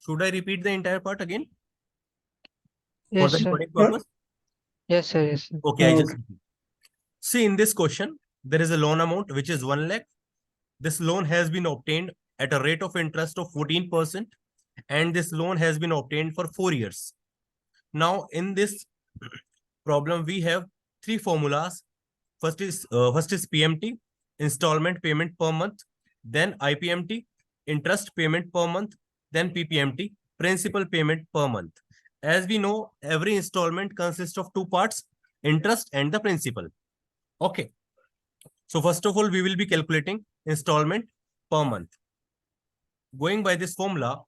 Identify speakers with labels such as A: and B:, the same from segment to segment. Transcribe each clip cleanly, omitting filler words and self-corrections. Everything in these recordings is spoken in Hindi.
A: Should I repeat the entire part again for
B: Yes,
A: the
B: sir.
A: recording purpose?
B: Yes, sir. Yes, sir.
A: Okay, I just
C: Okay.
A: see in this question, there is a loan amount which is 1 lakh. This loan has been obtained at a rate of interest of 14%, and this loan has been obtained for 4 years. Now, in this problem, we have three formulas. First is PMT, installment payment per month, then IPMT, interest payment per month, then PPMT, principal payment per month. As we know, every installment consists of two parts, interest and the principal. Okay. So first of all, we will be calculating installment per month. Going by this formula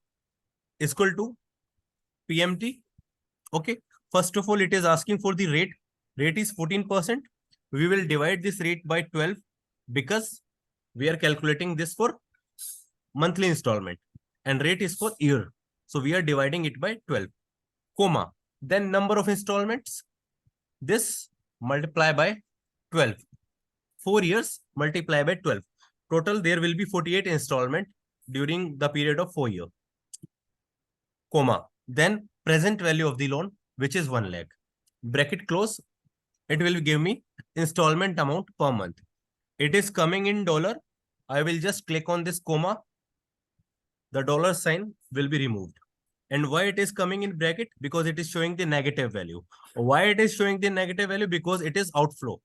A: is equal to PMT. Okay. First of all, it is asking for the rate. Rate is 14%. We will divide this rate by 12 because we are calculating this for monthly installment and rate is for year. So we are dividing it by 12, comma. Then number of installments. This multiply by 12. 4 years multiply by 12. Total, there will be 48 installment during the period of 4 years. Comma. Then present value of the loan, which is 1 lakh. Bracket close. It will give me installment amount per month. It is coming in dollar. I will just click on this comma. The dollar sign will be removed. And why it is coming in bracket? Because it is showing the negative value. Why it is showing the negative value? Because it is outflow.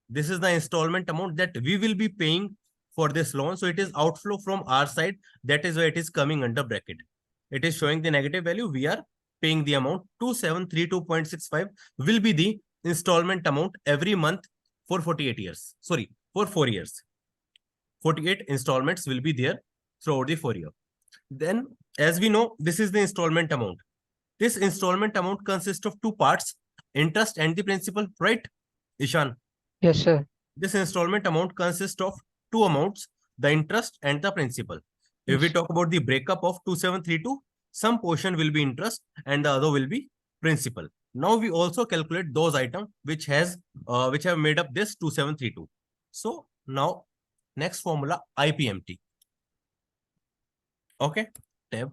A: This is the installment amount that we will be paying for this loan. So it is outflow from our side. That is why it is coming under bracket. It is showing the negative value. We are paying the amount 2732.65 will be the installment amount every month for 48 years. Sorry, for 4 years. 48 installments will be there throughout the 4 year. Then, as we know, this is the installment amount. This installment amount consists of two parts, interest and the principal, right, Ishan?
B: Yes, sir.
A: This installment amount consists of two amounts, the interest and the principal. If we
B: Yes.
A: talk about the breakup of 2732, some portion will be interest and the other will be principal. Now we also calculate those items which have made up this 2732. So now next formula, IPMT. Okay, tab.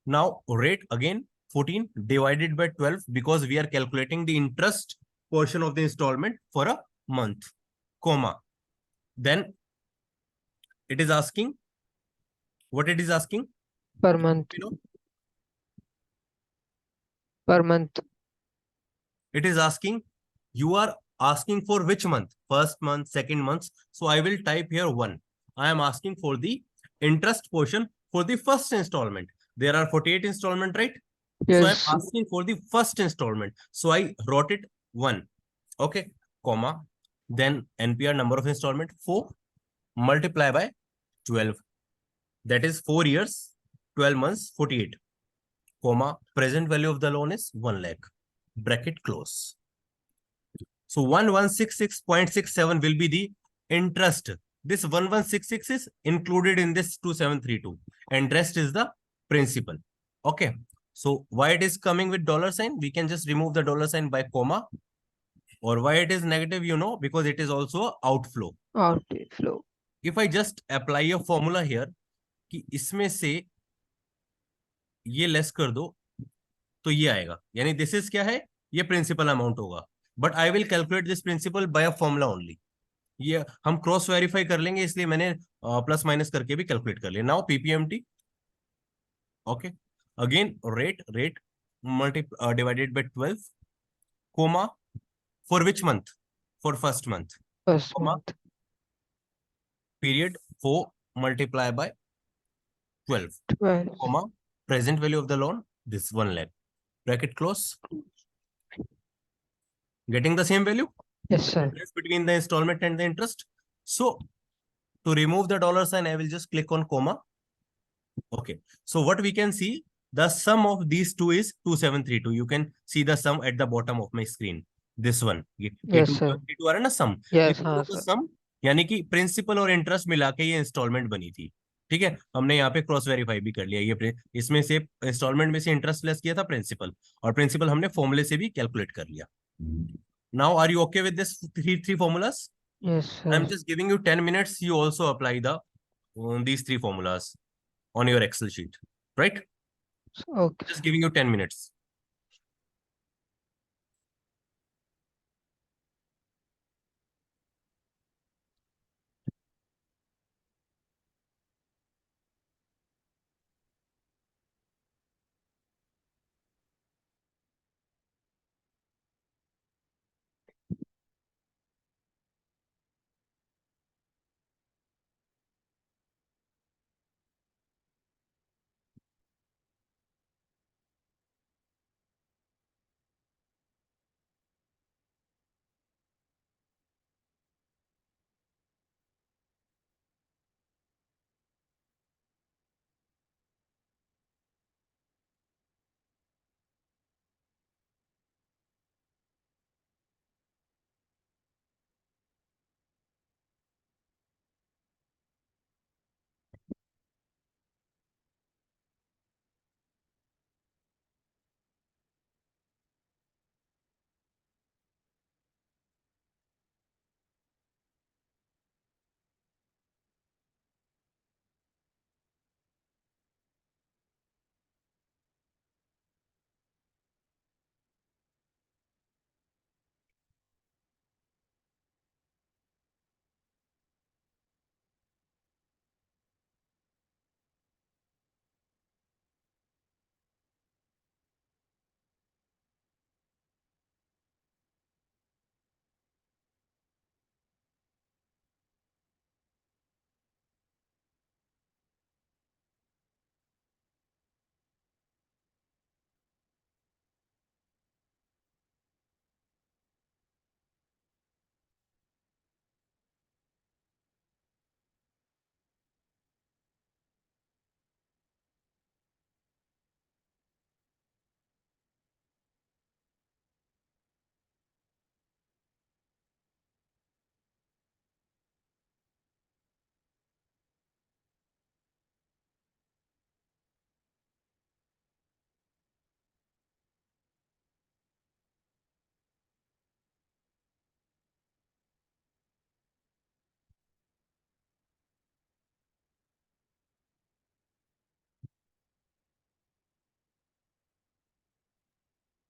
A: Now rate again 14 divided by 12 because we are calculating the interest portion of the installment for a month, comma. Then it is asking, what it is asking?
B: Per month.
A: You know,
B: Per month.
A: it is asking, you are asking for which month? First month, second month. So I will type here 1. I am asking for the interest portion for the first installment. There are 48 installment, right?
B: Yes.
A: So I'm asking for the first installment. So I wrote it 1. Okay, comma. Then NPR number of installment 4 multiply by 12. That is 4 years, 12 months, 48. Comma. Present value of the loan is 1 lakh. Bracket close. So 1166.67 will be the interest. This 1166 is included in this 2732 and rest is the principal. Okay. So why it is coming with dollar sign? We can just remove the dollar sign by comma. Or why it is negative, you know, because it is also a outflow.
B: Outflow.
A: If I just apply a formula here, कि इसमें से ये लेस कर दो तो ये आएगा, यानी दिस इज क्या है, ये प्रिंसिपल अमाउंट होगा. But I will calculate this principle bye a formula only. ये हम क्रॉस वेरीफाई कर लेंगे, इसलिए मैंने प्लस माइनस करके भी कैलकुलेट कर लिया. Now PPMT. Okay, again rate multi divided by 12 comma for which month? For first month.
B: First
A: Comma.
B: month.
A: Period 4 multiply by 12
B: 12.
A: comma present value of the loan, this 1 lakh. Bracket close. Getting the same value?
B: Yes, sir.
A: Difference between the installment and the interest. So to remove the dollar sign, I will just click on comma. Okay. So what we can see, the sum of these two is 2732. You can see the sum at the bottom of my screen. This one. ये
B: Yes, sir.
A: 2732 आ रहा है ना sum.
B: Yes,
A: ये
B: हाँ,
A: दोनों का
B: sir.
A: sum यानी कि प्रिंसिपल और इंटरेस्ट मिला के ये इंस्टॉलमेंट बनी थी. ठीक है, हमने यहाँ पे क्रॉस वेरीफाई भी कर लिया. ये इसमें से इंस्टॉलमेंट में से इंटरेस्ट लेस किया था प्रिंसिपल, और प्रिंसिपल हमने फॉर्मूले से भी कैलकुलेट कर लिया. Now are you okay with this three formulas?
B: Yes, sir.
A: I'm just giving you 10 minutes. You also apply these three formulas on your Excel sheet. right?
B: Okay.
A: Just giving you 10 minutes.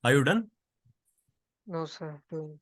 A: Are you done?
B: No, sir. Doing.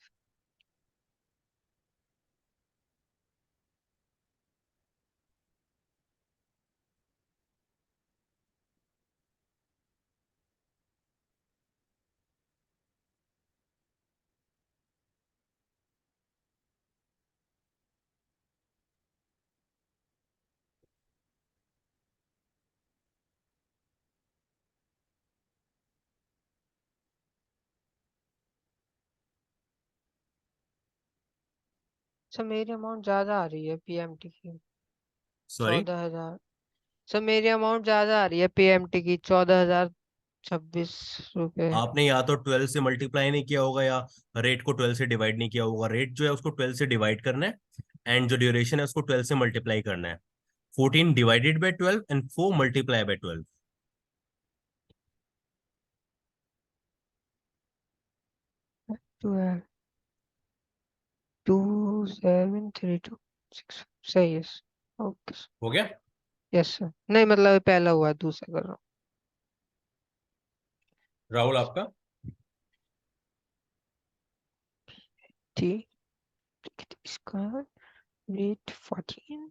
B: Sir मेरी अमाउंट ज्यादा आ रही है पीएमटी की
A: Sorry.
B: 14,000। सर मेरी अमाउंट ज्यादा आ रही है पीएमटी की 14,026 रुपए।
A: आपने या तो 12 से मल्टीप्लाई नहीं किया होगा या रेट को 12 से डिवाइड नहीं किया होगा। रेट जो है उसको 12 से डिवाइड करना है एंड जो ड्यूरेशन है उसको 12 से मल्टीप्लाई करना है। 14 divided by 12 and 4 multiply by 12।
B: 12 2732 6 सही है। ओके।
A: हो गया?
B: यस सर, नहीं मतलब ये पहला हुआ, दूसरा कर रहा हूँ।
A: राहुल आपका?
B: ठीक। इसका रेट 14।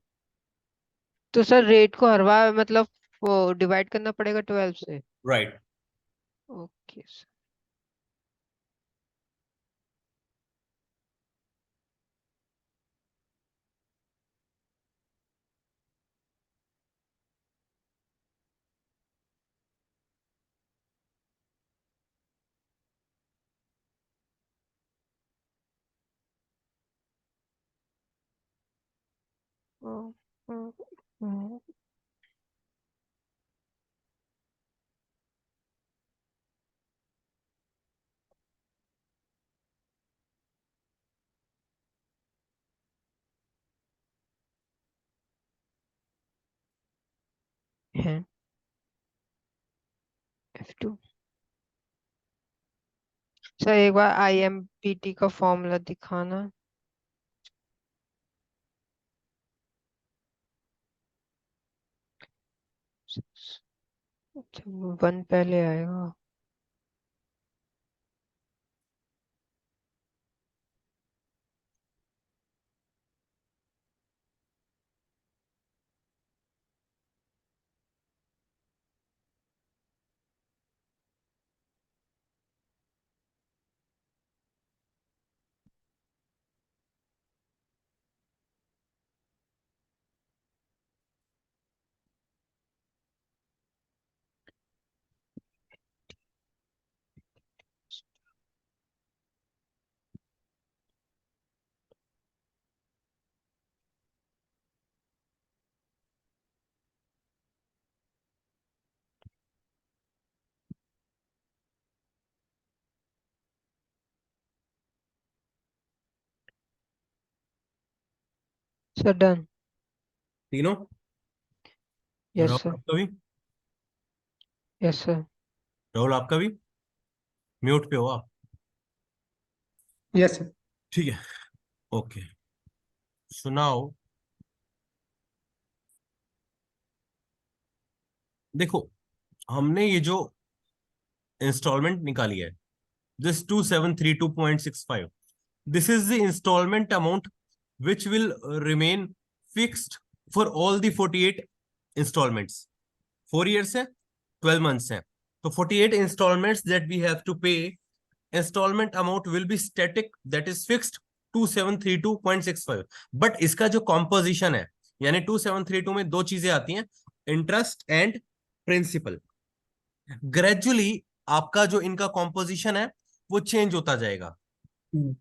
B: तो सर रेट को हर बार मतलब वो डिवाइड करना पड़ेगा 12 से।
A: राइट।
B: Okay sir. ओ, ओ, ओ, है F2। सर एक बार आईएमपीटी का फॉर्मूला दिखाना। अच्छा, 1 पहले आएगा। Sir done.
A: तीनों?
B: Yes
A: Rahul
B: sir.
A: आपका भी?
B: Yes sir.
A: राहुल आपका भी? म्यूट पे हो आप?
C: Yes sir.
A: ठीक है, ओके, सुनाओ। देखो, हमने ये जो इंस्टॉलमेंट निकाली है, this 2732.65, this is the installment amount which will remain fixed for all the 48 installments. 4 years है, 12 months है, तो 48 installments that we have to pay, installment amount will be static, that is fixed 2732.65. But इसका जो कॉम्पोजिशन है, यानी 2732 में दो चीजें आती हैं, इंटरेस्ट एंड प्रिंसिपल। ग्रेजुअली आपका जो इनका कॉम्पोजिशन है वो चेंज होता जाएगा।
C: हम्म,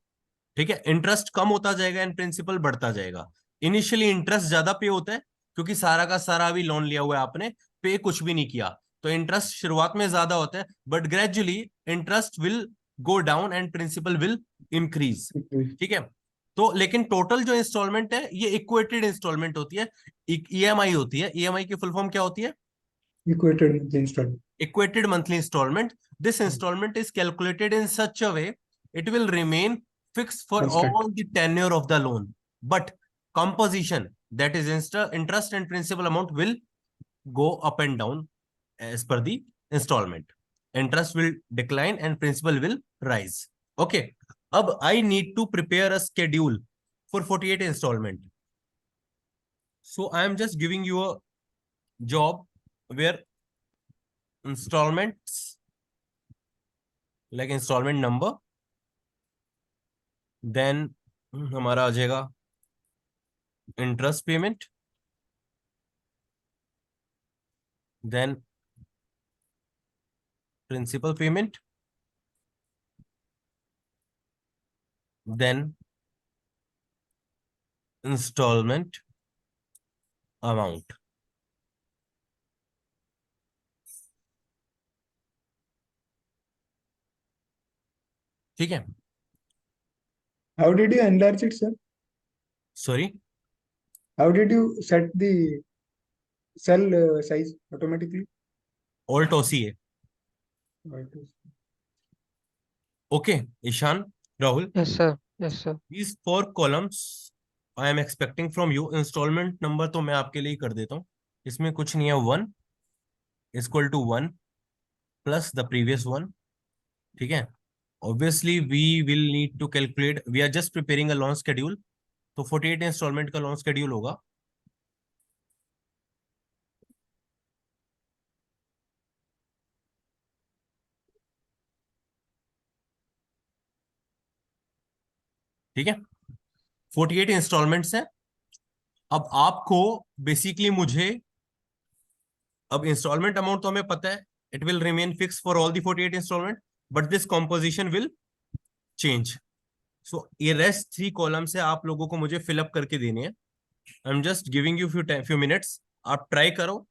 A: ठीक है, इंटरेस्ट कम होता जाएगा एंड प्रिंसिपल बढ़ता जाएगा। इनिशियली इंटरेस्ट ज्यादा पे होता है क्योंकि सारा का सारा अभी लोन लिया हुआ है आपने, पे कुछ भी नहीं किया, तो इंटरेस्ट शुरुआत में ज्यादा होता है, but gradually interest will go down and principal will increase. ठीक है, तो लेकिन टोटल जो इंस्टॉलमेंट है ये इक्वेटेड इंस्टॉलमेंट होती है, ईएमआई होती है। ईएमआई की फुल फॉर्म क्या होती है?
C: Equated monthly installment.
A: Equated monthly installment. This installment is calculated in such a way it will remain fixed for
C: Constant.
A: all the tenure of the loan. But composition, that is interest and principal amount, will go up and down as per the installment. Interest will decline and principal will rise. Okay. Ab I need to prepare a schedule for 48 installment. So I am just giving you a job where installments, like installment number, then हमारा आ जाएगा interest payment, then principal payment, then installment amount. ठीक है,
C: How did you enlarge it, sir?
A: Sorry,
C: How did you set the cell size automatically?
A: Alt OC है।
C: Right.
A: Okay, Ishan, Rahul,
B: yes sir. Yes sir.
A: these four columns I am expecting from you. Installment number तो मैं आपके लिए ही कर देता हूँ, इसमें कुछ नहीं है। 1 equal to 1 plus the previous one. ठीक है, obviously we will need to calculate, we are just preparing a loan schedule, तो 48 इंस्टॉलमेंट का लोन शेड्यूल होगा। ठीक है, 48 इंस्टॉलमेंट्स हैं। अब आपको बेसिकली मुझे, अब इंस्टॉलमेंट अमाउंट तो हमें पता है, it will remain fix for all the 48 installment, but this composition will change. So ये रेस्ट 3 कॉलम से आप लोगों को मुझे फिलअप करके देने हैं। I am just giving you few minutes, आप ट्राई करो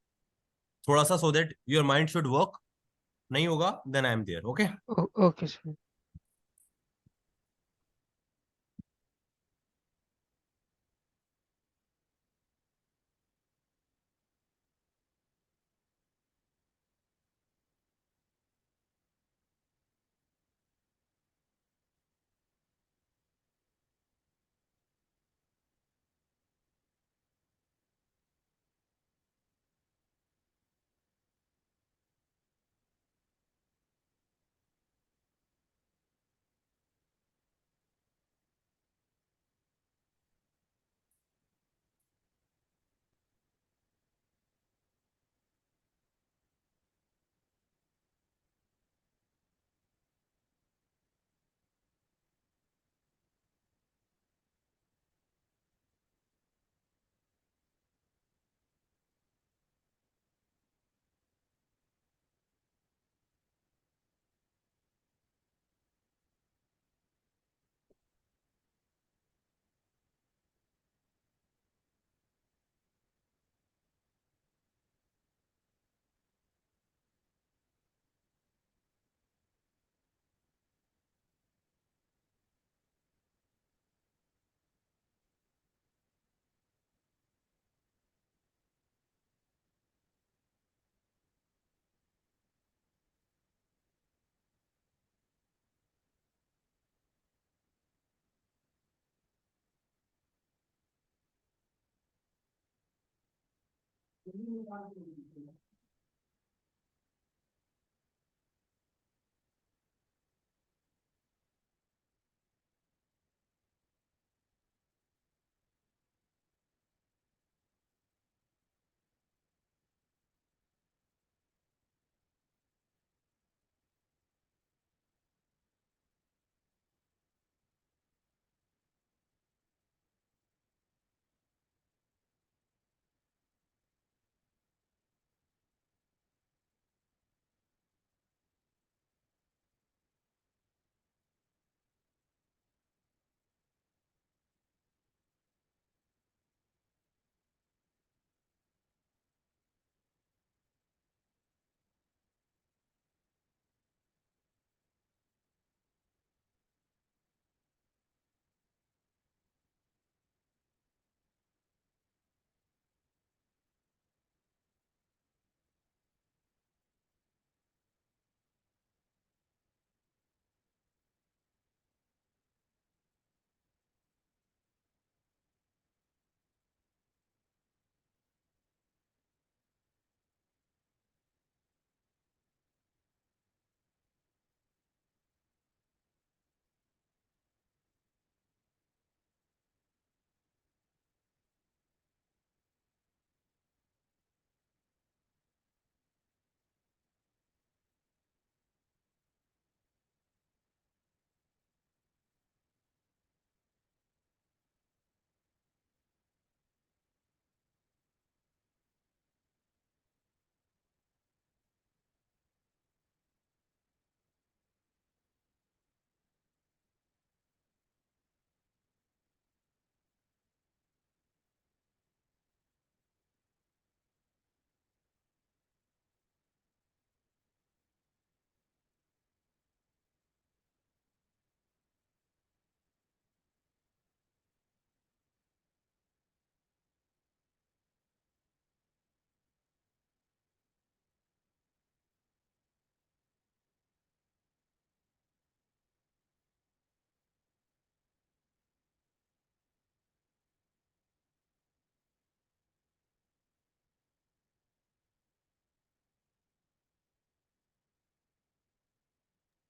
A: थोड़ा सा, so that your mind should work. नहीं होगा then I am there. Okay,
B: okay sir.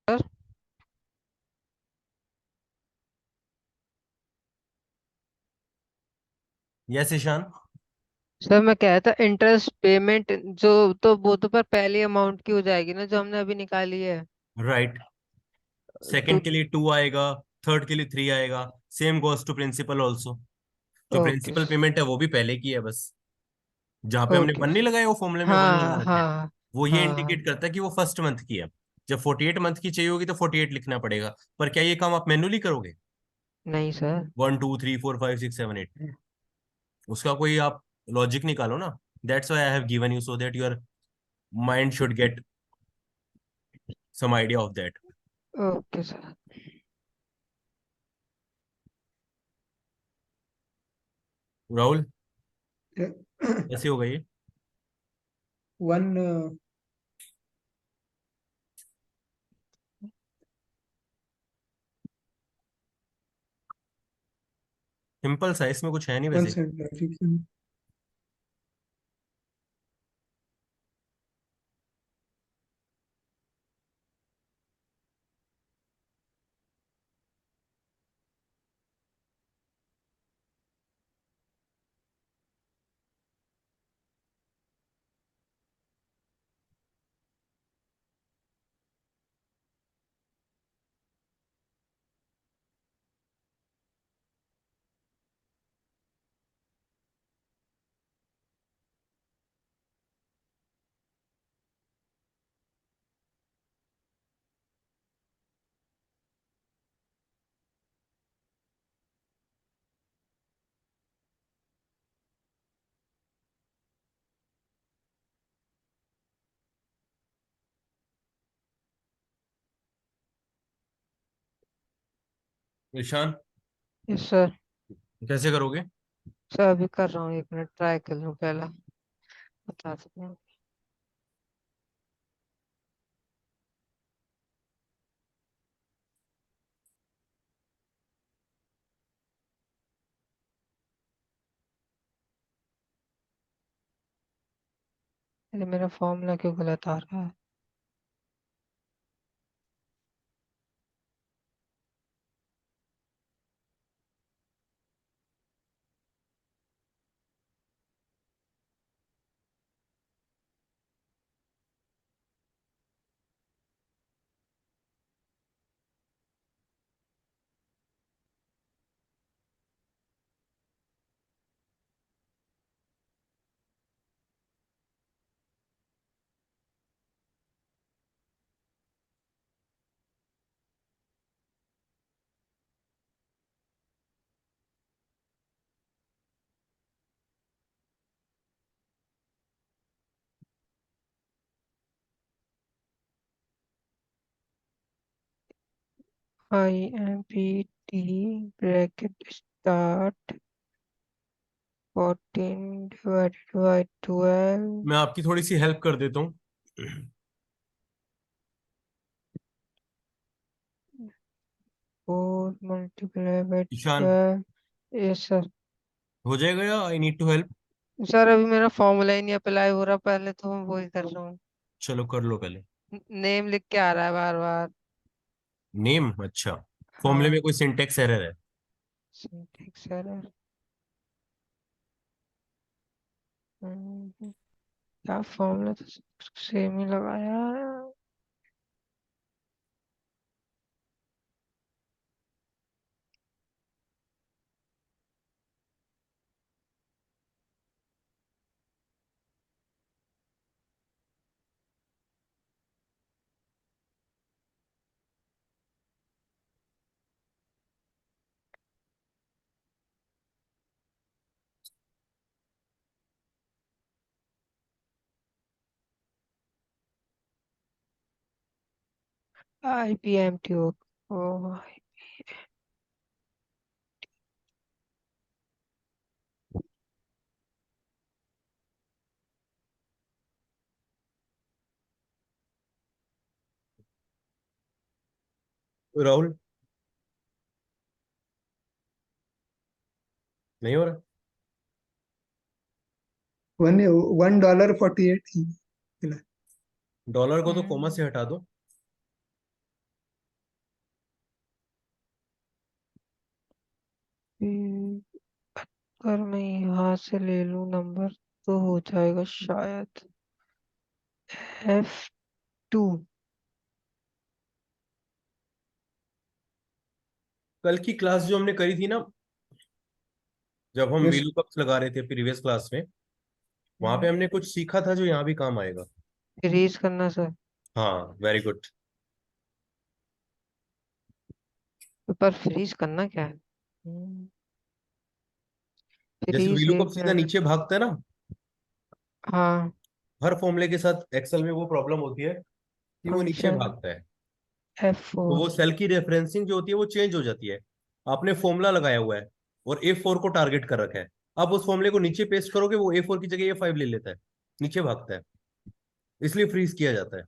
B: Sir
A: yes Ishan.
B: Sir मैं कह रहा था इंटरेस्ट पेमेंट जो, तो वो तो पर पहली अमाउंट की हो जाएगी ना जो हमने अभी निकाली है।
A: राइट।
B: तो
A: सेकंड के लिए 2 आएगा, थर्ड के लिए 3 आएगा। Same goes to principal also. जो
B: ओके।
A: प्रिंसिपल पेमेंट है वो भी पहले की है बस। जहां पे हमने
B: ओके।
A: 1 नहीं लगाया वो फॉर्मूले में 1 लगा
B: हाँ
A: रखे हैं।
B: हाँ
A: वो ये
B: हाँ।
A: इंडिकेट करता है कि वो फर्स्ट मंथ की है। जब 48 मंथ की चाहिए होगी तो 48 लिखना पड़ेगा। पर क्या ये काम आप मैन्युअली करोगे?
B: नहीं सर।
A: 1 2 3 4 5 6 7 8, उसका कोई आप लॉजिक निकालो ना। That's why I have given you so that your mind should get some idea of that.
B: Okay sir.
A: Rahul,
C: Yeah.
A: कैसे होगा ये?
C: One,
A: सिंपल सा, इसमें कुछ है नहीं
C: one
A: वैसे।
C: cent fiction.
A: Ishan,
B: yes sir.
A: कैसे करोगे?
B: सर अभी कर रहा हूँ, 1 मिनट ट्राई कर लूँ पहला, बता सकते हैं। अरे मेरा फॉर्मूला क्यों गलत आ रहा है? IMPT bracket start 14 divided by 12
A: मैं आपकी थोड़ी सी हेल्प कर देता हूँ।
B: 4 multiplied by
A: Ishan
B: 12। Yes sir.
A: हो जाएगा या I need to help?
B: Sir अभी मेरा फॉर्मूला ही नहीं अप्लाई हो रहा, पहले तो मैं वही कर रहा हूँ।
A: चलो कर लो पहले।
B: नेम लिख के आ रहा है बार बार।
A: नेम, अच्छा। फॉर्मूले
B: हाँ।
A: में कोई सिंटेक्स एरर है?
B: Syntax error. क्या फॉर्मूला तो सेम ही लगाया है। IPMT ओ भाई।
A: राहुल, नहीं हो रहा?
C: $1.48
A: डॉलर को तो कॉमा
B: हम्म,
A: से हटा दो।
B: अगर मैं यहाँ से ले लूँ नंबर तो हो जाएगा शायद F2।
A: कल की क्लास जो हमने करी थी ना, जब हम
C: Yes.
A: वीलुकअप्स लगा रहे थे प्रीवियस क्लास में, वहां पे हमने कुछ सीखा था जो यहाँ भी काम आएगा।
B: फ्रीज करना सर।
A: हाँ, वेरी गुड।
B: पर फ्रीज करना क्या है?
A: जैसे
B: फ्रीज
A: वीलुकअप
B: एक
A: सीधा
B: मिनट।
A: नीचे भागता है ना,
B: हाँ।
A: हर फॉर्मूले के साथ एक्सेल में वो प्रॉब्लम होती है कि वो नीचे
B: फंक्शन
A: भागता है। तो
B: F4।
A: वो सेल की रेफरेंसिंग जो होती है वो चेंज हो जाती है। आपने फॉर्मूला लगाया हुआ है और A4 को टारगेट कर रखा है। आप उस फॉर्मूले को नीचे पेस्ट करोगे, वो A4 की जगह A5 ले लेता है, नीचे भागता है। इसलिए फ्रीज किया जाता है,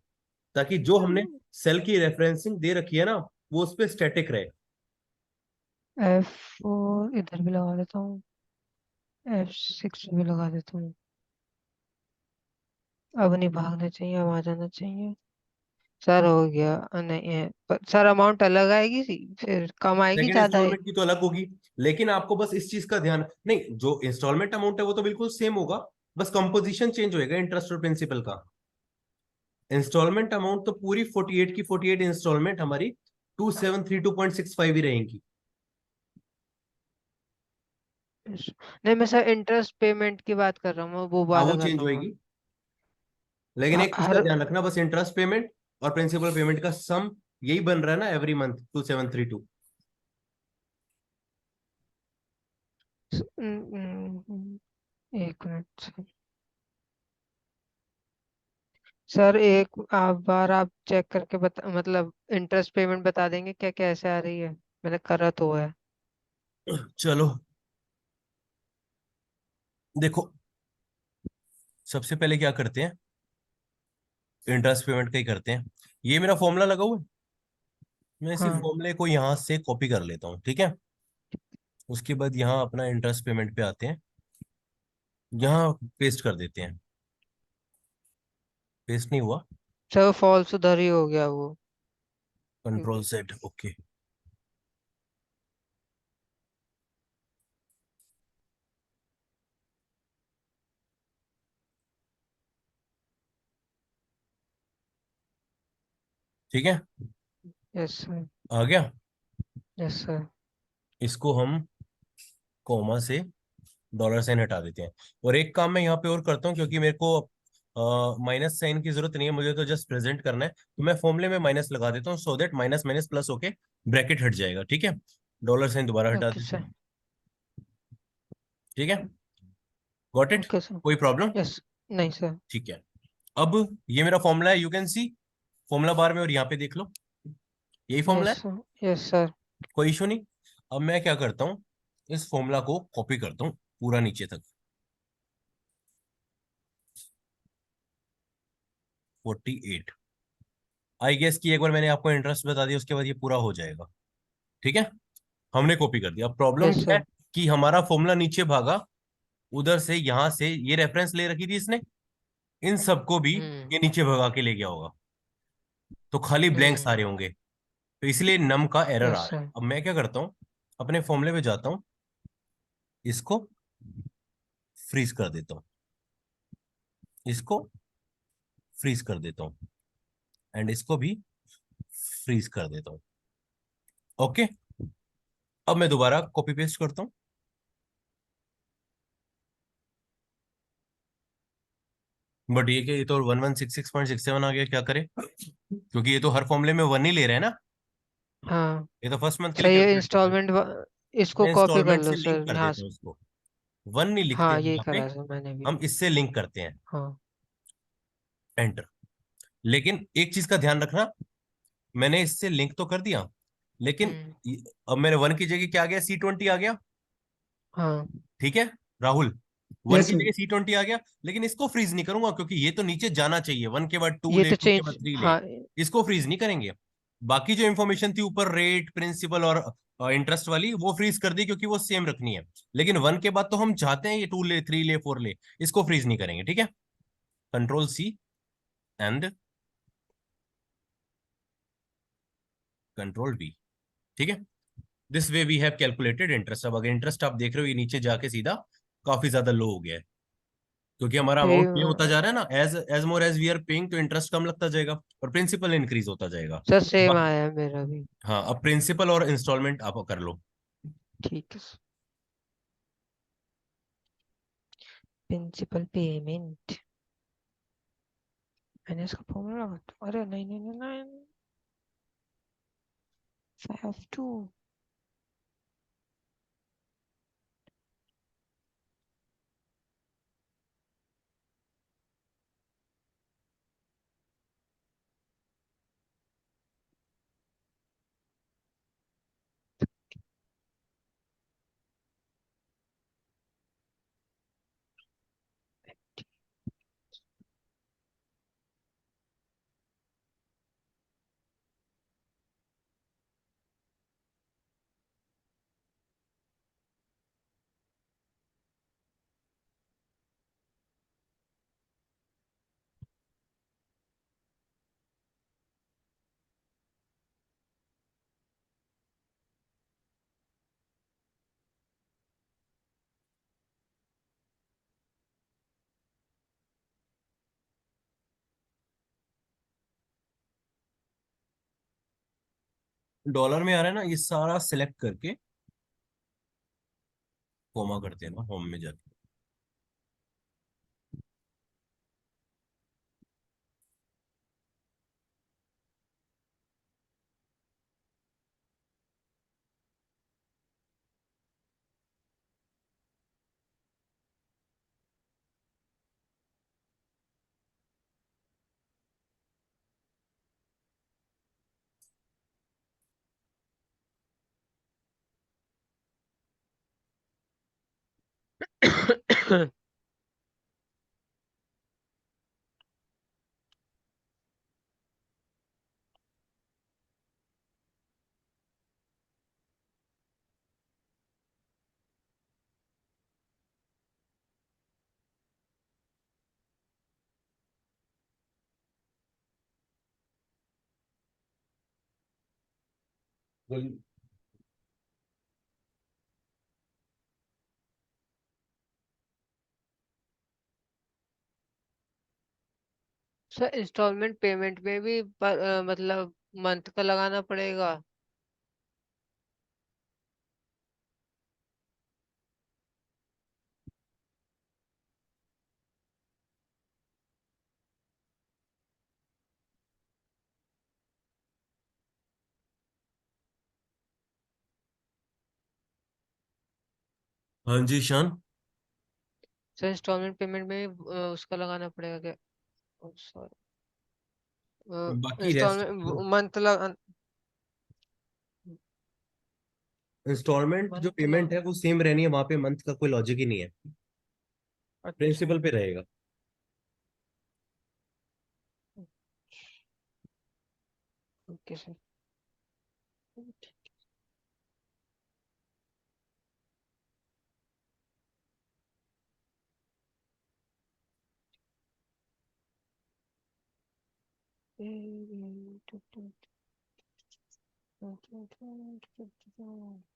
A: ताकि जो हमने सेल की रेफरेंसिंग दे रखी है ना, वो उस पर स्टैटिक रहे।
B: F4 इधर भी लगा देता हूँ। F6 भी लगा देता हूँ। अब नहीं भागना चाहिए, अब आ जाना चाहिए। सर हो गया। नहीं है पर सर अमाउंट अलग आएगी फिर कम आएगी
A: सेकेंड
B: ज्यादा है।
A: इंस्टॉलमेंट की तो अलग होगी, लेकिन आपको बस इस चीज का ध्यान नहीं, जो इंस्टॉलमेंट अमाउंट है वो तो बिल्कुल सेम होगा, बस कंपोजिशन चेंज होएगा इंटरेस्ट और प्रिंसिपल का। इंस्टॉलमेंट अमाउंट तो पूरी 48 की 48 इंस्टॉलमेंट हमारी 2732.65 ही रहेंगी।
B: नहीं मैं सर इंटरेस्ट पेमेंट की बात कर रहा हूँ, मैं वो
A: हाँ,
B: वाला
A: वो
B: कर
A: चेंज
B: रहा हूँ।
A: होएगी, लेकिन एक चीज का
B: हर
A: ध्यान रखना, बस इंटरेस्ट पेमेंट और प्रिंसिपल पेमेंट का सम यही बन रहा है ना एवरी मंथ 2732।
B: एक मिनट सर एक आप बार आप चेक करके बता, मतलब इंटरेस्ट पेमेंट बता देंगे क्या कैसे आ रही है? मैंने करा तो है।
A: चलो देखो, सबसे पहले क्या करते हैं, इंटरेस्ट पेमेंट का ही करते हैं। ये मेरा फॉर्मूला लगा हुआ है, मैं इसी
B: हाँ।
A: फॉर्मूले को यहाँ से कॉपी कर लेता हूँ, ठीक है। उसके बाद यहाँ अपना इंटरेस्ट पेमेंट पे आते हैं, यहाँ पेस्ट कर देते हैं। पेस्ट नहीं हुआ।
B: सर फॉल्स उधर ही हो गया वो।
A: Control set, okay. ठीक है,
B: यस सर।
A: आ गया।
B: Yes sir.
A: इसको हम कोमा से डॉलर साइन हटा देते हैं। और एक काम मैं यहाँ पे और करता हूँ, क्योंकि मेरे को माइनस साइन की जरूरत नहीं है, मुझे तो जस्ट प्रेजेंट करना है, तो मैं फॉर्मूले में माइनस लगा देता हूँ, so that minus minus plus होके ब्रैकेट हट जाएगा। ठीक है, डॉलर साइन दोबारा हटा
B: ओके
A: देते
B: सर।
A: हैं। ठीक है, गॉट इट।
B: Okay sir.
A: कोई प्रॉब्लम?
B: यस। नहीं सर।
A: ठीक है। अब ये मेरा फॉर्मूला है, you can see formula bar में, और यहाँ पे देख लो, यही फॉर्मूला
B: यस
A: है,
B: सर। Yes sir.
A: कोई इशू नहीं। अब मैं क्या करता हूँ, इस फॉर्मूला को कॉपी करता हूँ पूरा नीचे तक, 48। आई गेस कि एक बार मैंने आपको इंटरेस्ट बता दिया, उसके बाद ये पूरा हो जाएगा। ठीक है, हमने कॉपी कर दिया। अब प्रॉब्लम
B: यस
A: क्या है
B: सर।
A: कि हमारा फॉर्मूला नीचे भागा, उधर से यहां से ये रेफरेंस ले रखी थी इसने, इन सबको भी
B: हम्म।
A: ये नीचे भगा के ले गया होगा, तो खाली ब्लैंक सारे
B: हम्म।
A: होंगे, तो इसलिए नम का एरर आ
B: यस
A: रहा है।
B: सर।
A: अब मैं क्या करता हूँ, अपने फॉर्मूले पे जाता हूँ, इसको फ्रीज कर देता हूँ, इसको फ्रीज कर देता हूँ, एंड इसको भी फ्रीज कर देता हूँ। ओके, अब मैं दोबारा कॉपी पेस्ट करता हूँ, बट ये क्या, ये तो 1166.67 आ गया, क्या करे, क्योंकि ये तो हर फॉर्मूले में वन ही ले रहे हैं ना,
B: हाँ
A: ये तो फर्स्ट मंथ के लिए
B: सर, ये
A: कैलकुलेट कर रहे हैं।
B: इंस्टॉलमेंट इसको
A: मैं
B: कॉपी कर
A: इंस्टॉलमेंट से
B: लो
A: लिंक
B: सर
A: कर
B: यहाँ
A: देता
B: से।
A: हूँ इसको, वन नहीं लिखते
B: हाँ
A: हैं
B: यही
A: यहाँ पे,
B: करा सर मैंने भी।
A: हम इससे लिंक करते हैं,
B: हाँ।
A: एंटर। लेकिन एक चीज का ध्यान रखना, मैंने इससे लिंक तो कर दिया, लेकिन
B: हम्म।
A: अब मेरे वन की जगह क्या आ गया, C20 आ गया।
B: हाँ
A: ठीक है राहुल, वन
C: Yes,
A: की
C: sir.
A: जगह C20 आ गया, लेकिन इसको फ्रीज नहीं करूंगा, क्योंकि ये तो नीचे जाना चाहिए, वन के बाद टू
B: ये
A: ले,
B: तो
A: टू के बाद
B: चेंज,
A: थ्री ले,
B: हाँ।
A: इसको फ्रीज नहीं करेंगे। बाकी जो इंफॉर्मेशन थी ऊपर, रेट, प्रिंसिपल और इंटरेस्ट वाली, वो फ्रीज कर दी, क्योंकि वो सेम रखनी है। लेकिन वन के बाद तो हम चाहते हैं ये टू ले, थ्री ले, फोर ले, इसको फ्रीज नहीं करेंगे। ठीक है, control C and control V। ठीक है, this way we have calculated interest. अब अगर इंटरेस्ट आप देख रहे हो, ये नीचे जाके सीधा काफी ज्यादा लो हो गया है, क्योंकि हमारा
B: ये
A: अमाउंट पे होता जा रहा है ना, as more as we are paying, तो इंटरेस्ट कम लगता जाएगा और प्रिंसिपल इंक्रीज होता जाएगा।
B: सर सेम
A: बा-
B: आया है मेरा भी।
A: हाँ, अब प्रिंसिपल और इंस्टॉलमेंट आप कर लो।
B: ठीक है सर। प्रिंसिपल पेमेंट, मैंने इसका फॉर्मूला लगा था। अरे नहीं नहीं नहीं नहीं, 52।
A: डॉलर में आ रहा है ना, ये सारा सिलेक्ट करके कोमा करते हैं ना होम में जाके।
B: सर इंस्टॉलमेंट पेमेंट में भी मतलब मंथ का लगाना पड़ेगा?
A: हाँ जी शान।
B: सर इंस्टॉलमेंट पेमेंट में भी उसका लगाना पड़ेगा क्या? सॉरी,
A: बाकी रेस्ट
B: इंस्टॉलमेंट मंथ लगा,
A: इंस्टॉलमेंट जो
B: मंथ
A: पेमेंट
B: लगा।
A: है वो सेम रहनी है, वहां पे मंथ का कोई लॉजिक ही नहीं है,
B: अच्छा।
A: प्रिंसिपल पे रहेगा।
B: Okay sir.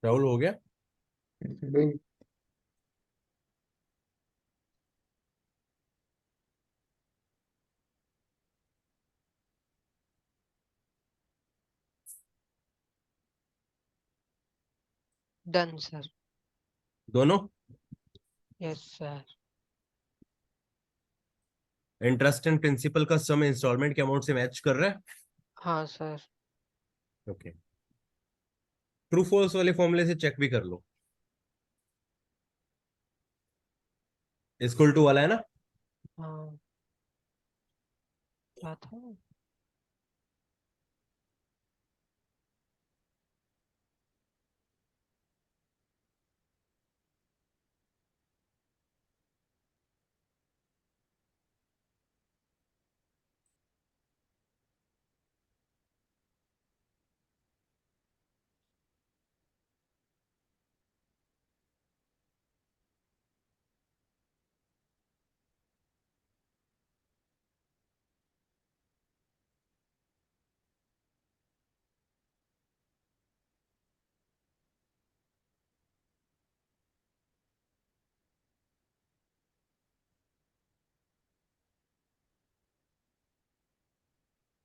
A: राहुल हो गया।
C: Doing.
B: Done sir.
A: दोनों।
B: Yes sir.
A: Interest and principal का सम इंस्टॉलमेंट के अमाउंट से मैच कर रहा है।
B: हाँ सर।
A: ओके, ट्रू फॉल्स वाले फॉर्मूले से चेक भी कर लो। इक्वल टू वाला है ना।
B: हाँ, क्या था?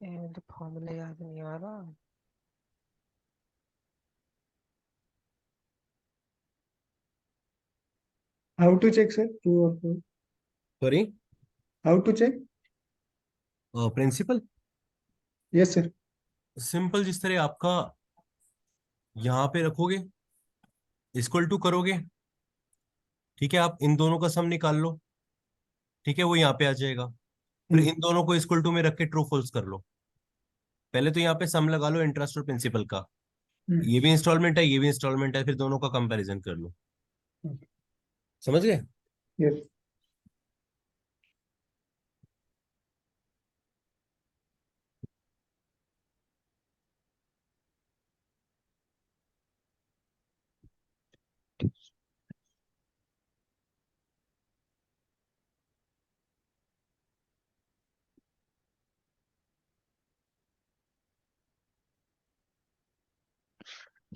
B: ये तो फॉर्मूला याद नहीं आ रहा।
C: How to check, sir? True or false?
A: Sorry,
C: How to check?
A: Principal
C: Yes, sir.
A: Simple, जिस तरह आपका यहाँ पे रखोगे, इक्वल टू करोगे, ठीक है, आप इन दोनों का सम निकाल लो, ठीक है, वो यहाँ पे आ जाएगा। फिर
C: Hmm.
A: इन दोनों को इक्वल टू में रख के ट्रू फॉल्स कर लो। पहले तो यहाँ पे सम लगा लो इंटरेस्ट और प्रिंसिपल का,
C: Hmm.
A: ये भी इंस्टॉलमेंट है, ये भी इंस्टॉलमेंट है, फिर दोनों का कंपैरिजन कर लो।
C: Okay.
A: समझ गए?
C: Yes.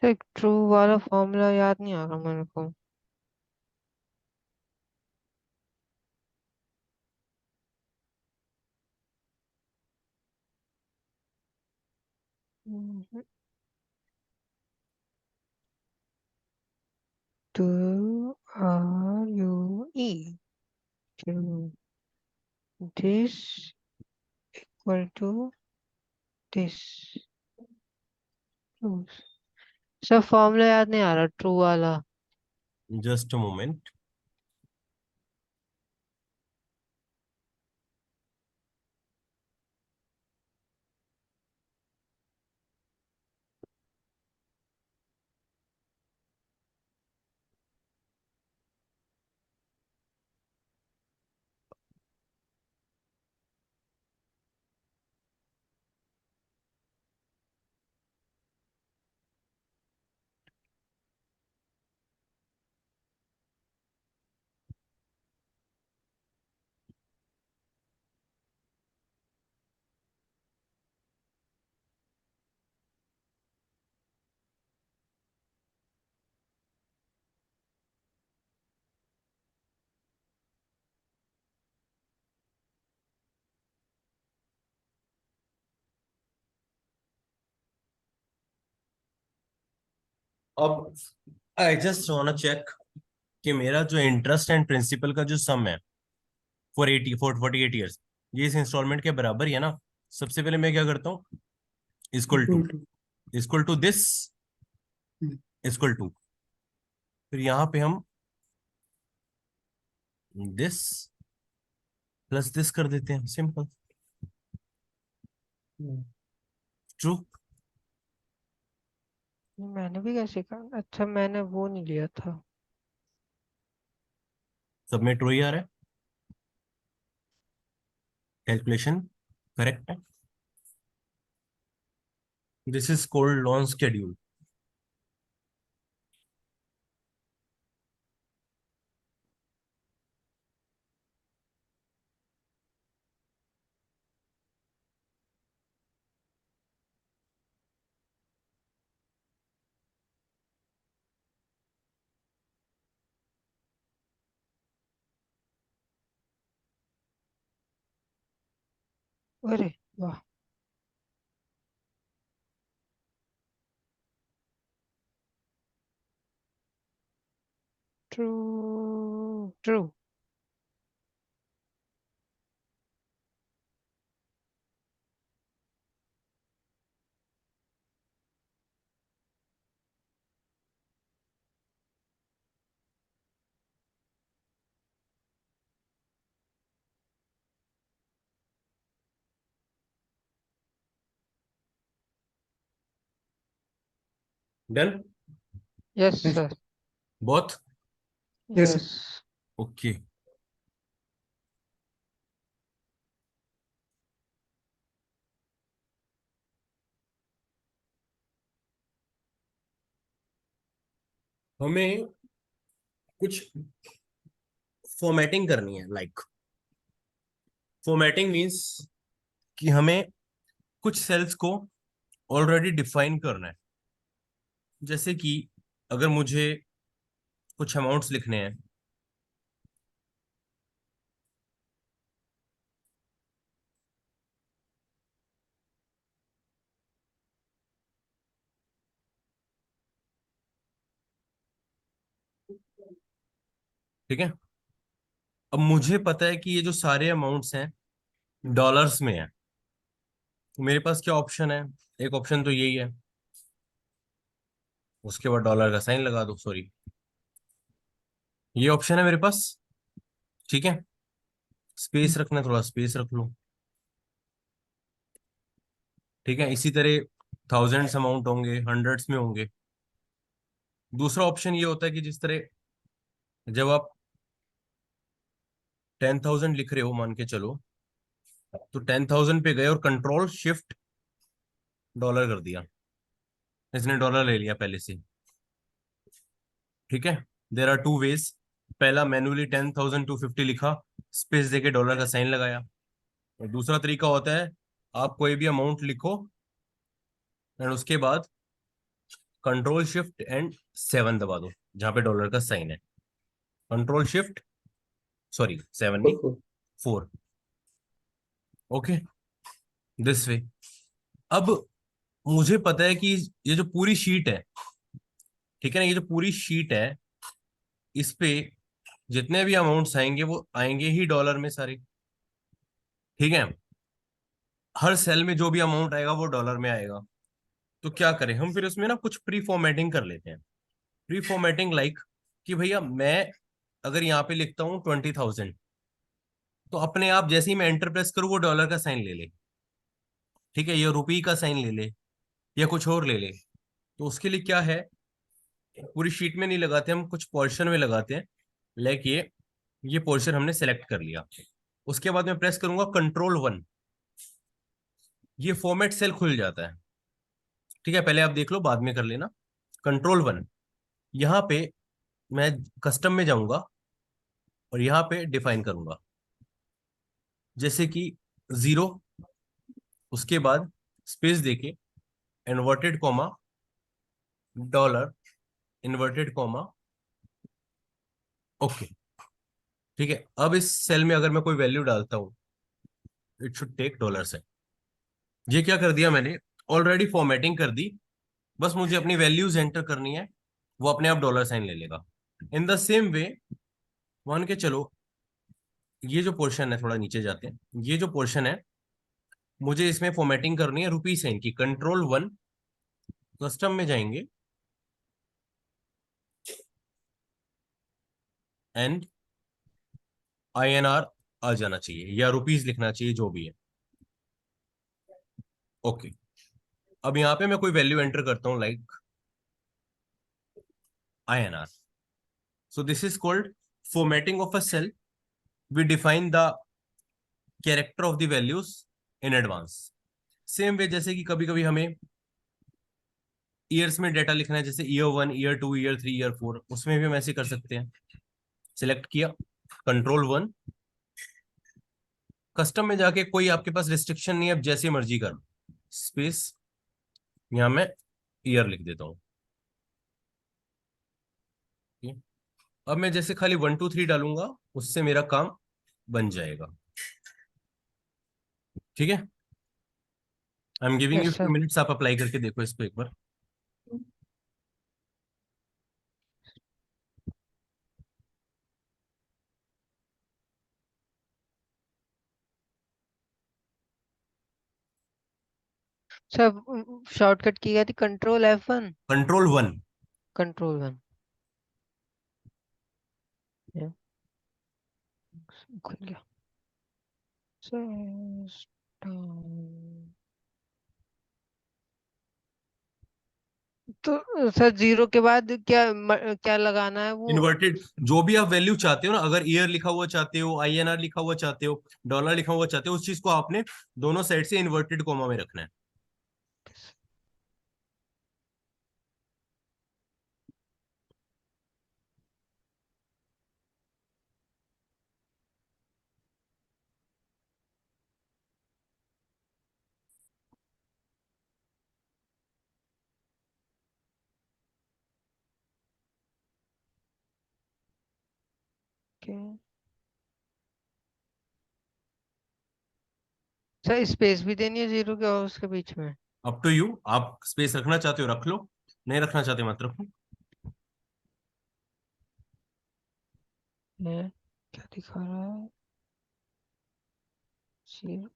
B: एक ट्रू वाला फॉर्मूला याद नहीं आ रहा मेरे को। T R U E to this equal to this. Sir formula याद नहीं आ रहा ट्रू वाला।
A: Just a moment. अब आई जस्ट वांट चेक कि मेरा जो इंटरेस्ट एंड प्रिंसिपल का जो सम है फॉर 48 ईयर्स, ये इस इंस्टॉलमेंट के बराबर ही है ना। सबसे पहले मैं क्या करता हूँ, equal to
C: equal to
A: this
C: hmm,
A: equal to, फिर यहाँ पे हम दिस प्लस दिस कर देते हैं, सिंपल। ट्रू।
B: मैंने भी कैसे कहा? अच्छा, मैंने वो नहीं लिया था।
A: सब में ट्रू ही आ रहा है, कैलकुलेशन करेक्ट है। This is called lawn schedule.
B: अरे वाह। True true.
A: Done.
B: Yes
C: yes,
B: sir.
A: Both.
C: yes,
B: yes.
A: Okay. हमें कुछ फॉर्मेटिंग करनी है, लाइक फॉर्मेटिंग मींस कि हमें कुछ सेल्स को ऑलरेडी डिफाइन करना है। जैसे कि अगर मुझे कुछ अमाउंट्स लिखने हैं, ठीक है। अब मुझे पता है कि ये जो सारे अमाउंट्स हैं डॉलर्स में है, तो मेरे पास क्या ऑप्शन है? एक ऑप्शन तो यही है, उसके बाद डॉलर का साइन लगा दो, सॉरी, ये ऑप्शन है मेरे पास, ठीक है। स्पेस रखना है, थोड़ा स्पेस रख लो, ठीक है। इसी तरह थाउजेंड्स अमाउंट होंगे, हंड्रेड्स में होंगे। दूसरा ऑप्शन ये होता है कि जिस तरह जब आप 10,000 लिख रहे हो, मान के चलो, तो 10,000 पे गए और कंट्रोल शिफ्ट डॉलर कर दिया, इसने डॉलर ले लिया पहले से, ठीक है। There are two ways. पहला मैन्युअली 10,250 लिखा, स्पेस देके डॉलर का साइन लगाया। और दूसरा तरीका होता है, आप कोई भी अमाउंट लिखो एंड उसके बाद कंट्रोल शिफ्ट एंड 7 दबा दो जहां पे डॉलर का साइन है। कंट्रोल शिफ्ट, सॉरी 7 नहीं, 4। Okay, this way. अब मुझे पता है कि ये जो पूरी शीट है, ठीक है ना, ये जो पूरी शीट है, इस पे जितने भी अमाउंट्स आएंगे वो आएंगे ही डॉलर में सारे, ठीक है। हर सेल में जो भी अमाउंट आएगा वो डॉलर में आएगा। तो क्या करें हम, फिर उसमें ना कुछ प्री फॉर्मेटिंग कर लेते हैं। प्री फॉर्मेटिंग लाइक कि भैया मैं अगर यहाँ पे लिखता हूँ 20,000, तो अपने आप जैसे ही मैं एंटर प्रेस करूँ वो डॉलर का साइन ले ले, ठीक है, या रुपये का साइन ले ले, या कुछ और ले ले। तो उसके लिए क्या है, पूरी शीट में नहीं लगाते हम, कुछ पोर्शन में लगाते हैं। लाइक ये पोर्शन हमने सेलेक्ट कर लिया, उसके बाद मैं प्रेस करूंगा कंट्रोल 1, ये फॉर्मेट सेल खुल जाता है, ठीक है। पहले आप देख लो, बाद में कर लेना। कंट्रोल 1, यहाँ पे मैं कस्टम में जाऊंगा और यहाँ पे डिफाइन करूंगा, जैसे कि 0, उसके बाद स्पेस देके inverted comma dollar inverted comma, okay, ठीक है। अब इस सेल में अगर मैं कोई वैल्यू डालता हूं, इट शुड टेक डॉलर से। ये क्या कर दिया मैंने, ऑलरेडी फॉर्मेटिंग कर दी, बस मुझे अपनी वैल्यूज एंटर करनी है वो अपने आप डॉलर साइन ले लेगा। इन द सेम वे मान के चलो ये जो पोर्शन है, थोड़ा नीचे जाते हैं, ये जो पोर्शन है मुझे इसमें फॉर्मेटिंग करनी है रुपी साइन की। कंट्रोल 1, कस्टम में जाएंगे एंड INR आ जाना चाहिए या रुपीज लिखना चाहिए, जो भी है। ओके, अब यहाँ पे मैं कोई वैल्यू एंटर करता हूँ like INR। So this is called formatting of a cell. We define the character of the values in advance. Same way जैसे कि कभी कभी हमें ईयर्स में डेटा लिखना है, जैसे ईयर 1, ईयर 2, ईयर 3, ईयर 4, उसमें भी हम ऐसे कर सकते हैं। सिलेक्ट किया, कंट्रोल 1, कस्टम में जाके कोई आपके पास रिस्ट्रिक्शन नहीं है, अब जैसे मर्जी कर, स्पेस, यहां मैं ईयर लिख देता हूं। अब मैं जैसे खाली 1 2 3 डालूंगा, उससे मेरा काम बन जाएगा। ठीक है, I am giving you
B: yes
A: few
B: sir.
A: Minutes, आप अप्लाई करके देखो इसको एक बार।
B: सर शॉर्टकट की गई थी Ctrl F1,
A: कंट्रोल 1,
B: Ctrl 1 खुल गया। System। तो सर जीरो के बाद क्या लगाना है वो?
A: इन्वर्टेड, जो भी आप वैल्यू चाहते हो ना, अगर ईयर लिखा हुआ चाहते हो, INR लिखा हुआ चाहते हो, डॉलर लिखा हुआ चाहते हो, उस चीज को आपने दोनों साइड से इन्वर्टेड कोमा में रखना है।
B: ओके सर, स्पेस भी देनी है जीरो के और उसके बीच में?
A: अप टू यू, आप स्पेस रखना चाहते हो रख लो, नहीं रखना चाहते मत रखो।
B: है क्या दिखा रहा है? जीरो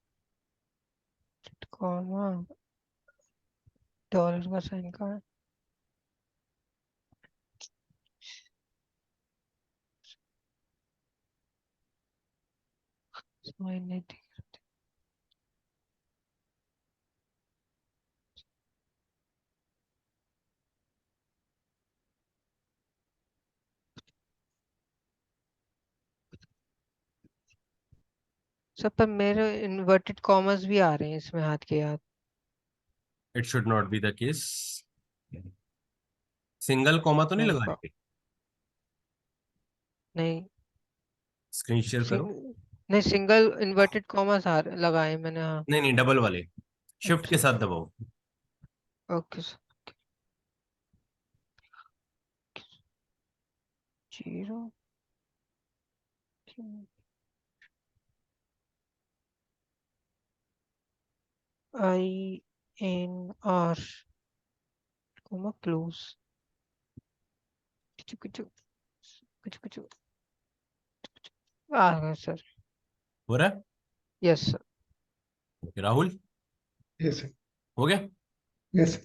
B: कॉमा डॉलर का साइन का है। साइन नहीं दिख सब, पर मेरे इन्वर्टेड कॉमर्स भी आ रहे हैं इसमें, हाथ के हाथ।
A: It should not be the case. Single comma तो नहीं
B: नहीं
A: लगाएंगे?
B: नहीं
A: स्क्रीन शेयर करो।
B: नहीं, सिंगल इन्वर्टेड कॉमर्स लगाए मैंने, हाँ।
A: नहीं नहीं, डबल वाले, शिफ्ट के
B: अच्छा,
A: साथ दबाओ।
B: Okay sir. Zero INR comma close कुछ कुछ कुछ कुछ आ गया सर।
A: हो रहा है?
B: Yes sir.
A: Okay Rahul,
C: Yes, sir.
A: हो गया?
C: Yes.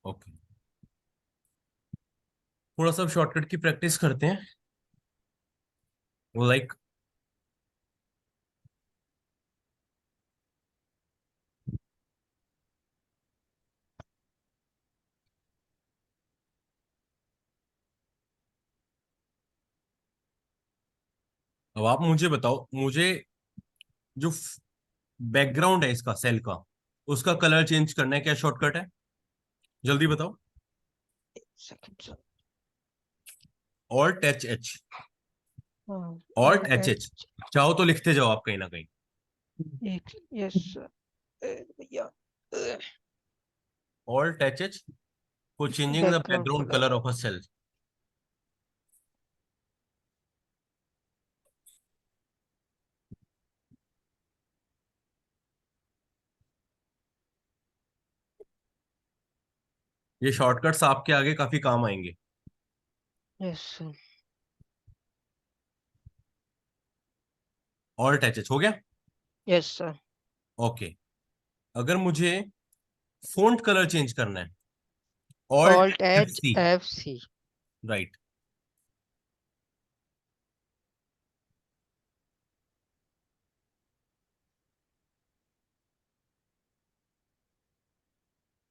A: ओके, थोड़ा सा शॉर्टकट की प्रैक्टिस करते हैं, लाइक अब आप मुझे बताओ, मुझे जो बैकग्राउंड है इसका सेल का, उसका कलर चेंज करना है, क्या शॉर्टकट है? जल्दी बताओ।
B: Second sir.
A: Alt+H,
B: हाँ,
A: Alt+H, चाहो तो लिखते जाओ आप कहीं ना कहीं।
B: एक यस सर। भैया
A: Alt+H for changing the
B: background
A: background
B: colour.
A: color of a cell. ये शॉर्टकट्स आपके आगे काफी काम आएंगे।
B: Yes sir.
A: Alt H H हो गया।
B: Yes sir.
A: ओके, अगर मुझे फोंट कलर चेंज करना है, alt
B: alt
A: F
B: H
A: C,
B: F C.
A: Right.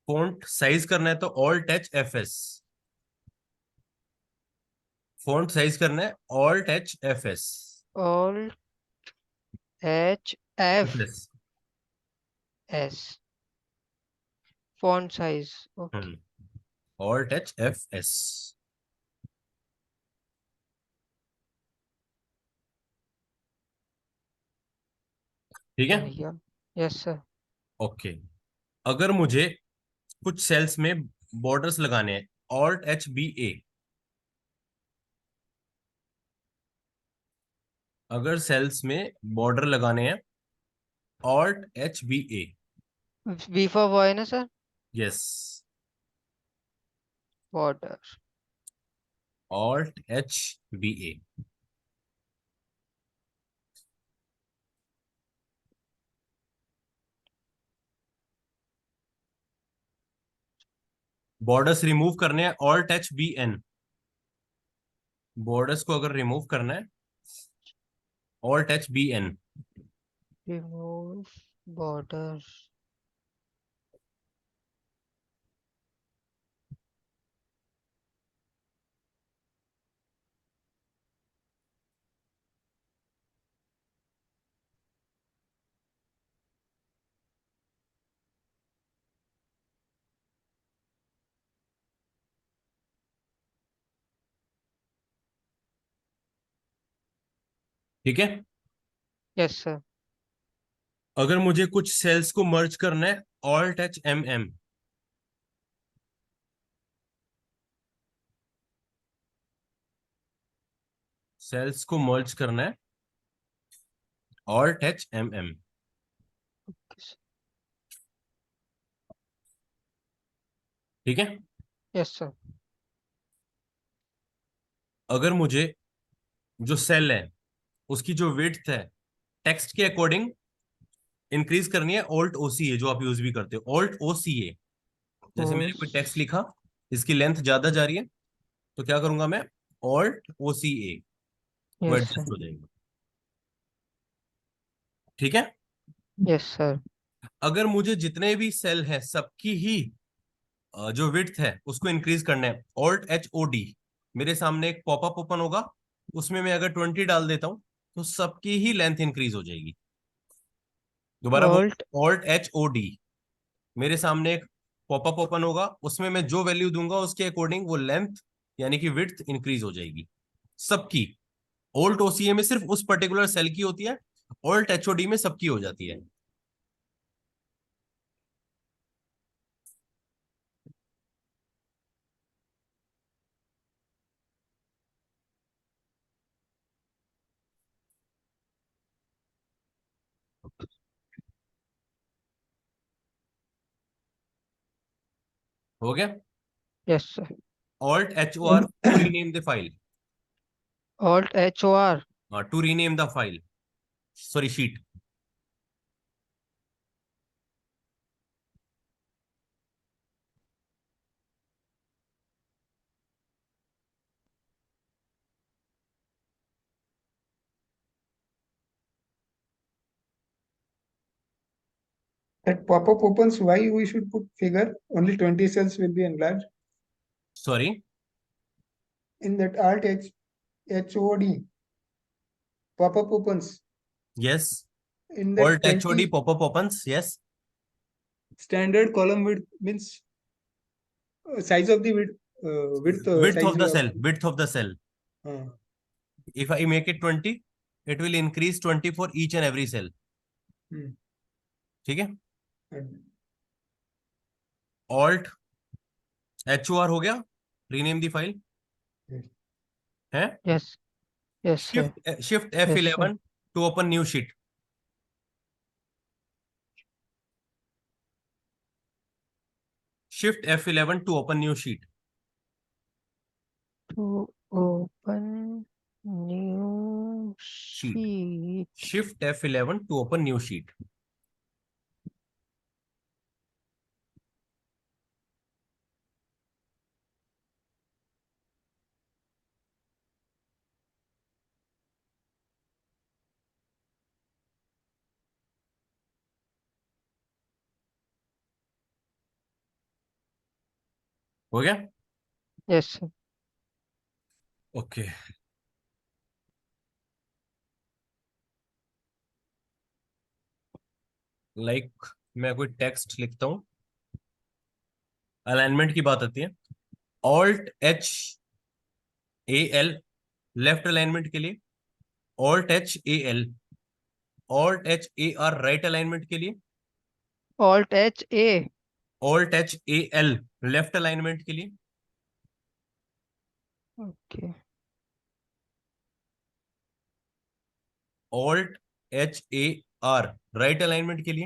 A: Font size करना है तो alt H F S. Font size करना है alt H F S.
B: Alt H F
A: F S.
B: S. Font size. Okay.
A: Alt H F S. ठीक है।
B: भैया। Yes sir.
A: ओके, अगर मुझे कुछ सेल्स में बॉर्डर्स लगाने हैं, ऑल्ट एच बी ए। अगर सेल्स में बॉर्डर लगाने हैं, alt H B A.
B: B for boy ना sir.
A: Yes,
B: border.
A: Alt H B A. Borders remove करने हैं, alt H B N. Borders को अगर रिमूव करना है, alt H B N.
B: Remove border.
A: ठीक है।
B: Yes sir.
A: अगर मुझे कुछ सेल्स को मर्ज करना है, alt H M M. Cells को मर्ज करना है, ऑल्ट एच एम एम। ठीक है।
B: Yes sir.
A: अगर मुझे जो सेल है उसकी जो विड्थ है टेक्स्ट के अकॉर्डिंग इंक्रीज करनी है, ऑल्ट ओ सी ए, जो आप यूज भी करते हो, ऑल्ट ओ सी ए। जैसे मैंने कोई टेक्स्ट लिखा, इसकी लेंथ ज्यादा जा रही है, तो क्या करूंगा मैं, ऑल्ट ओ सी ए, वो
B: यस
A: एडजस्ट
B: सर।
A: हो जाएगा। ठीक है।
B: Yes sir.
A: अगर मुझे जितने भी सेल है सबकी ही जो विड्थ है उसको इंक्रीज करना है, ऑल्ट एच ओ डी। मेरे सामने एक पॉपअप ओपन होगा, उसमें मैं अगर 20 डाल देता हूं तो सबकी ही लेंथ इंक्रीज हो जाएगी। दोबारा बोल,
B: alt.
A: Alt H O D. मेरे सामने एक पॉपअप ओपन होगा, उसमें मैं जो वैल्यू दूंगा उसके अकॉर्डिंग वो लेंथ यानी कि विड्थ इंक्रीज हो जाएगी सबकी। ऑल्ट ओसीए में सिर्फ उस पर्टिकुलर सेल की होती है, ऑल्ट एचओडी में सबकी हो जाती है। हो गया।
B: Yes sir.
A: Alt H O R to rename the file.
B: Alt H O R.
A: To rename the file, sorry sheet.
C: That pop-up opens, why we should put figure? Only 20 cells will be enlarged.
A: Sorry,
C: In that Alt HOD pop-up opens.
A: Yes,
C: In that
A: Alt HOD
C: 20
A: popup opens, yes.
C: standard column width means size of the width
A: width
C: size
A: of the
C: you have.
A: Cell, width of the cell. If I make it 20, it will increase 20 for each and every cell.
C: Hmm.
A: ठीक है।
C: And-
A: Alt H O R हो गया, रीनेम द फाइल
C: yes.
A: है।
B: Yes. Yes sir.
A: Shift F
B: yes sir.
A: 11 to open new sheet. Shift F11 to open new sheet.
B: to open new sheet.
A: Shift F11 to open new sheet. हो गया?
B: Yes sir.
A: ओके। मैं कोई टेक्स्ट लिखता हूं, अलाइनमेंट की बात आती है। Alt H A L left alignment के लिए, Alt H A L, Alt H A R right alignment के लिए,
B: alt H A.
A: Alt H A L left alignment के लिए,
B: okay.
A: Alt H A R right alignment के लिए,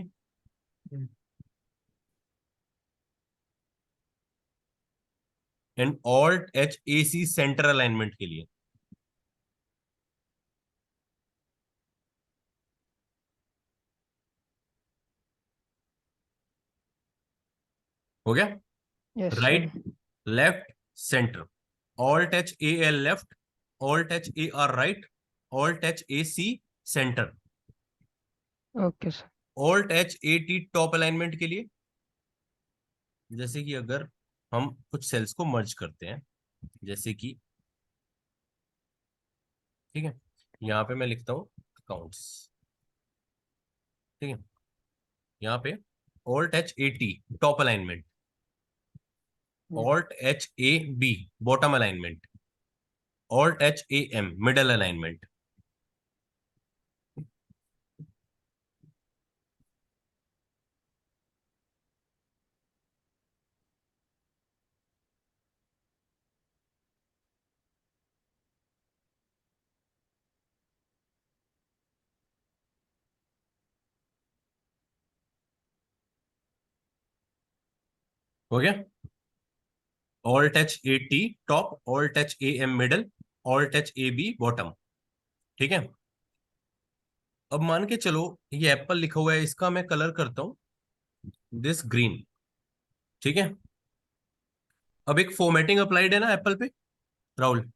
A: and Alt H A C centre alignment के लिए। हो गया?
B: Yes
A: right,
B: sir.
A: Left, centre. Alt H A L left, Alt H A R right, Alt H A C centre,
B: okay sir.
A: Alt H A T top alignment के लिए। जैसे कि अगर हम कुछ सेल्स को मर्ज करते हैं, जैसे कि, ठीक है, यहाँ पे मैं लिखता हूँ अकाउंट्स, ठीक है, यहाँ पे Alt H A T top alignment, Alt H A B bottom alignment, Alt H A M middle alignment. हो गया? Alt H A T top, Alt H A M middle, Alt H A B bottom. ठीक है, अब मान के चलो ये एप्पल लिखा हुआ है, इसका मैं कलर करता हूं दिस ग्रीन। ठीक है, अब एक फॉर्मेटिंग अप्लाइड है ना एप्पल पे, राहुल।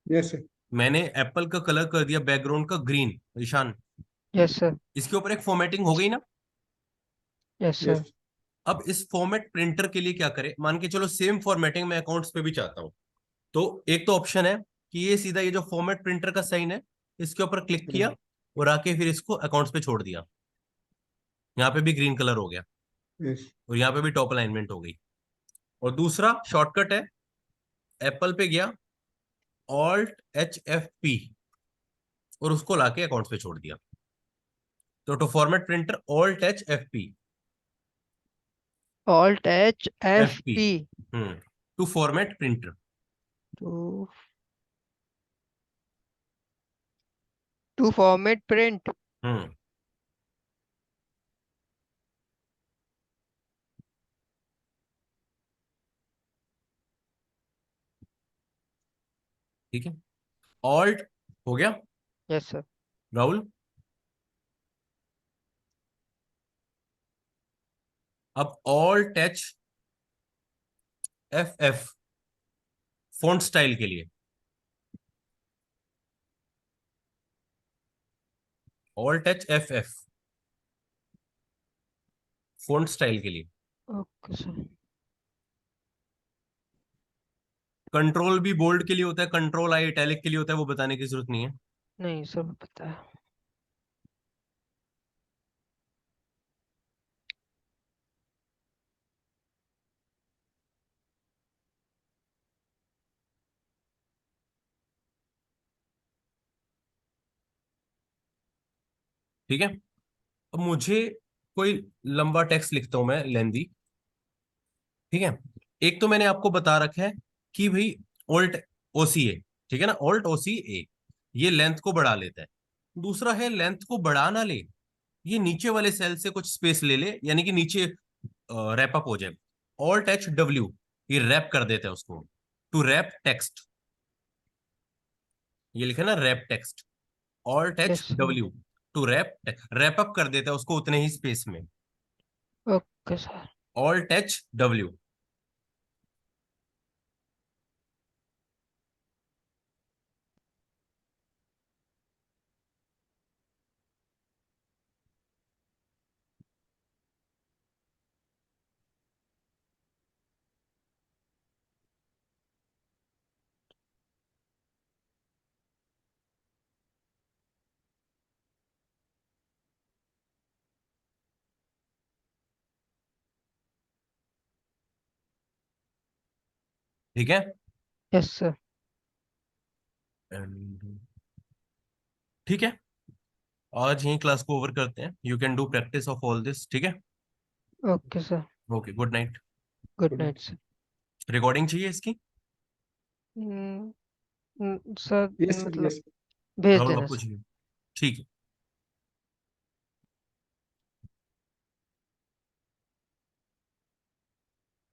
C: Yes, sir.
A: मैंने एप्पल का कलर कर दिया बैकग्राउंड का ग्रीन, ईशान।
B: Yes sir.
A: इसके ऊपर एक फॉर्मेटिंग हो गई ना।
B: Yes sir.
C: Yes.
A: अब इस फॉर्मेट प्रिंटर के लिए क्या करें, मान के चलो सेम फॉर्मेटिंग मैं अकाउंट्स पे भी चाहता हूं, तो एक तो ऑप्शन है कि ये सीधा ये जो फॉर्मेट प्रिंटर का साइन है इसके ऊपर क्लिक किया और आके फिर इसको अकाउंट्स पे छोड़ दिया। यहाँ पे भी ग्रीन कलर हो गया
C: Yes.
A: और यहाँ पे भी टॉप अलाइनमेंट हो गई। और दूसरा शॉर्टकट है, एप्पल पे गया, Alt H F P और उसको लाके अकाउंट्स पे छोड़ दिया। तो to format printer Alt H F P,
B: alt H F
A: FP,
B: P.
A: To format printer.
B: To to format print.
A: Hmm ठीक है, ऑल्ट हो गया
B: यस सर।
A: राहुल। अब Alt H F F font style के लिए, Alt H F F font style के लिए।
B: Okay sir.
A: कंट्रोल भी बोल्ड के लिए होता है, कंट्रोल आई इटैलिक के लिए होता है, वो बताने की जरूरत नहीं है।
B: नहीं सर पता है।
A: ठीक है, अब मुझे कोई लंबा टेक्स्ट लिखता हूं मैं, लेंदी। ठीक है, एक तो मैंने आपको बता रखा है कि भाई ऑल्ट OCA, ठीक है ना, Alt OCA ये लेंथ को बढ़ा लेता है। दूसरा है लेंथ को बढ़ा ना ले, ये नीचे वाले सेल से कुछ स्पेस ले ले, यानी कि नीचे रैप अप हो जाए। Alt H W ये रैप कर देता है उसको, टू रैप टेक्स्ट। ये लिखा ना wrap text, alt H
B: Yes, sir.
A: W two wrap up कर देता है उसको उतने ही स्पेस में,
B: Okay, sir.
A: Alt H W. ठीक है,
B: Yes, sir.
A: ठीक है, आज यही क्लास को ओवर करते हैं। You can do practice of all this, ठीक है।
B: Okay, sir.
A: Okay, good night.
B: Good night, sir.
A: Recording चाहिए इसकी?
B: हम्म, सर
C: Yes, sir,
B: मतलब
C: yes.
B: भेज
A: राहुल
B: देना
A: बापू
B: सर।
A: चाहिए, ठीक है।